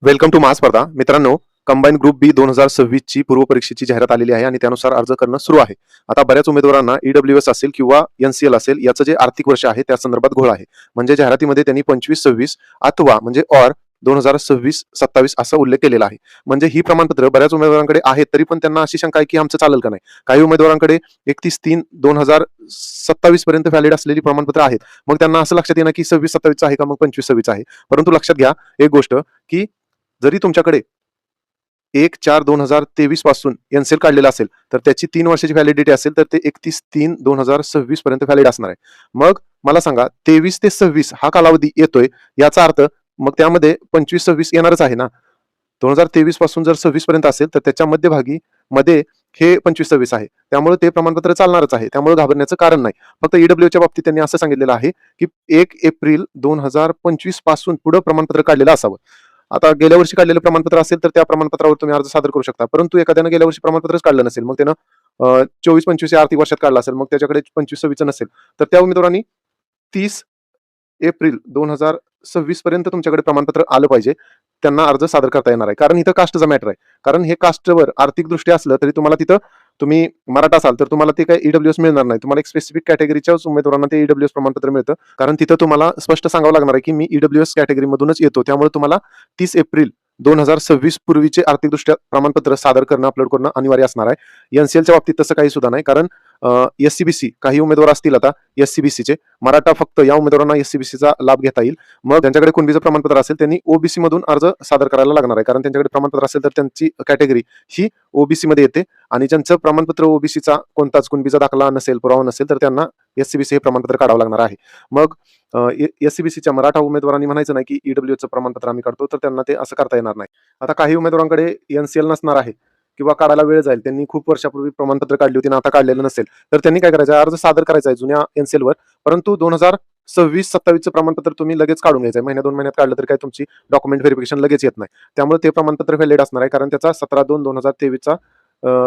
Welcome to महास्पर्धा. मित्रांनो, combine group बी 2026 ची पूर्व परीक्षेची जाहिरात आलेली आहे आणि त्यानुसार अर्ज करणं सुरू आहे. आता बऱ्याच उमेदवारांना ईडब्ल्यूएस असेल किंवा एनसीएल असेल याचं जे आर्थिक वर्ष आहे त्या संदर्भात घोळ आहे. म्हणजे जाहिरातीमध्ये त्यांनी 25-26 अथवा म्हणजे ऑर 2026-27 असा उल्लेख केलेला आहे. म्हणजे ही प्रमाणपत्र बऱ्याच उमेदवारांकडे आहेत, तरी पण त्यांना अशी शंका आहे की आमचं चालेल का नाही. काही उमेदवारांकडे 31/3/2027 पर्यंत व्हॅलिड असलेली प्रमाणपत्र आहेत. मग त्यांना असं लक्षात येणार की 26-27 आहे का मग 25-26 आहे. परंतु लक्षात घ्या एक गोष्ट की जरी तुमच्याकडे 1/4/2023 पासून एनसीएल काढलेला असेल तर त्याची 3 वर्षाची व्हॅलिडिटी असेल तर ते 31/3/2026 पर्यंत व्हॅलिड असणार आहे. मग मला सांगा 23 ते 26 हा कालावधी येतोय, याचा अर्थ मग त्यामध्ये 25-26 येणारच आहे ना. 2023 पासून जर 26 पर्यंत असेल तर त्याच्या मध्यभागी मध्ये हे 25-26 आहे. त्यामुळे ते प्रमाणपत्र चालणारच आहे. त्यामुळे घाबरण्याचं कारण नाही. फक्त ईडब्ल्यूच्या बाबतीत त्यांनी असं सांगितलेलं आहे की 1 एप्रिल 2025 पासून पुढे प्रमाणपत्र काढलेलं असावं. आता गेल्या वर्षी काढलेलं प्रमाणपत्र असेल तर त्या प्रमाणपत्रावर तुम्ही अर्ज सादर करू शकता. परंतु एखाद्यानं गेल्या वर्षी प्रमाणपत्रच काढलं नसेल, मग त्यानं 24-25 या आर्थिक वर्षात काढलं असेल, मग त्याच्याकडे 25-26 नसेल, तर त्या उमेदवारांनी 30 एप्रिल 2026 पर्यंत तुमच्याकडे प्रमाणपत्र आलं पाहिजे. त्यांना अर्ज सादर करता येणार आहे. कारण इथं कास्टचा मॅटर आहे. कारण हे कास्टवर आर्थिकदृष्ट्या असलं तरी तुम्हाला तिथं तुम्ही मराठा असाल तर तुम्हाला ते काही ईडब्ल्यूएस मिळणार नाही. तुम्हाला एक स्पेसिफिक कॅटेगरीच्याच उमेदवारांना ते ईडब्ल्यूएस प्रमाणपत्र मिळतं. कारण तिथं तुम्हाला स्पष्ट सांगावं लागणार आहे की मी ईडब्ल्यूएस कॅटेगरीमधूनच येतो. त्यामुळे तुम्हाला 30 एप्रिल 2026 पूर्वीचे आर्थिकदृष्ट्या प्रमाणपत्र सादर करणं, अपलोड करणं अनिवार्य असणार आहे. एनसीएलच्या बाबतीत तसं काही सुद्धा नाही. कारण एससीबीसी काही उमेदवार असतील आता एससीबीसीचे, मराठा फक्त या उमेदवारांना एससीबीसीचा लाभ घेता येईल. मग ज्यांच्याकडे कुणबीचं प्रमाणपत्र असेल त्यांनी ओबीसी मधून अर्ज सादर करायला लागणार आहे. कारण त्यांच्याकडे प्रमाणपत्र असेल तर त्यांची कॅटेगरी ही ओबीसी मध्ये येते आणि ज्यांचं प्रमाणपत्र ओबीसीचा कोणताच कुणबीचा दाखला नसेल, पुरावा नसेल तर त्यांना एससीबीसी हे प्रमाणपत्र काढावं लागणार आहे. मग एससीबीसीच्या मराठा उमेदवारांनी म्हणायचं नाही की ईडब्ल्यूचं प्रमाणपत्र आम्ही काढतो, तर त्यांना ते असं करता येणार नाही. आता काही उमेदवारांकडे एनसीएल नसणार आहे किंवा काढायला वेळ जाईल, त्यांनी खूप वर्षापूर्वी प्रमाणपत्र काढली होती आणि आता काढलेलं नसेल, तर त्यांनी काय करायचं, अर्ज सादर करायचा आहे जुन्या एनसीएलवर. परंतु 2026-27चं प्रमाणपत्र तुम्ही लगेच काढून घ्यायचं आहे. 1-2 महिन्यात काढलं तर काय तुमची डॉक्युमेंट व्हेरिफिकेशन लगेच येत नाही. त्यामुळे ते प्रमाणपत्र व्हॅलिड असणार आहे. कारण त्याचा 17/2/2023चा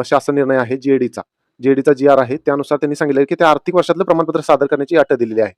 शासन निर्णय आहे, जेडीचा जी आर आहे. त्यानुसार त्यांनी सांगितलं की त्या आर्थिक वर्षातलं प्रमाणपत्र सादर करण्याची अट दिलेली आहे.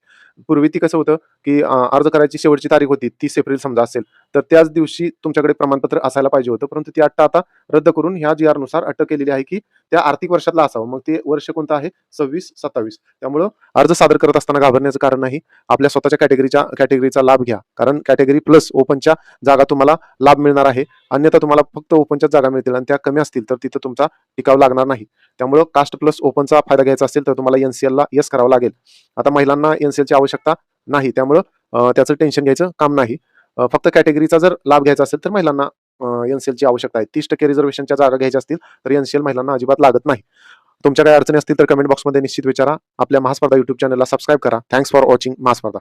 पूर्वी ती कसं होतं की अर्ज करायची शेवटची तारीख होती 30 एप्रिल समजा असेल, तर त्याच दिवशी तुमच्याकडे प्रमाणपत्र असायला पाहिजे होतं. परंतु ती अट आता रद्द करून ह्या जी आर नुसार अटक केलेली आहे की त्या आर्थिक वर्षातला असावं. मग ते वर्ष कोणतं आहे, 26-27. त्यामुळं अर्ज सादर करत असताना घाबरण्याचं कारण नाही. आपल्या स्वतःच्या कॅटेगरीचा लाभ घ्या. कारण कॅटेगरी प्लस ओपनच्या जागा तुम्हाला लाभ मिळणार आहे. अन्यथा तुम्हाला फक्त ओपनच्याच जागा मिळतील आणि त्या कमी असतील तर तिथं तुमचा टिकाव लागणार नाही. त्यामुळं कास्ट प्लस ओपनचा फायदा घ्यायचा असेल तर तुम्हाला एनसीएलला येस करावं लागेल. आता महिलांना एनसीएलची आवश्यकता नाही, त्यामुळं त्याचं टेन्शन घ्यायचं काम नाही. फक्त कॅटेगरीचा जर लाभ घ्यायचा असेल तर महिलांना एनसीएलची आवश्यकता आहे. 30% रिझर्वेशनच्या जागा घ्यायच्या असतील तर एनसीएल महिलांना अजिबात लागत नाही. तुमच्या काही अडचणी असतील तर कमेंट बॉक्समध्ये निश्चित विचारा. आपल्या महास्पर्धा युट्यूब चॅनलला सबस्क्राईब करा. Thanks for watching महास्पर्धा.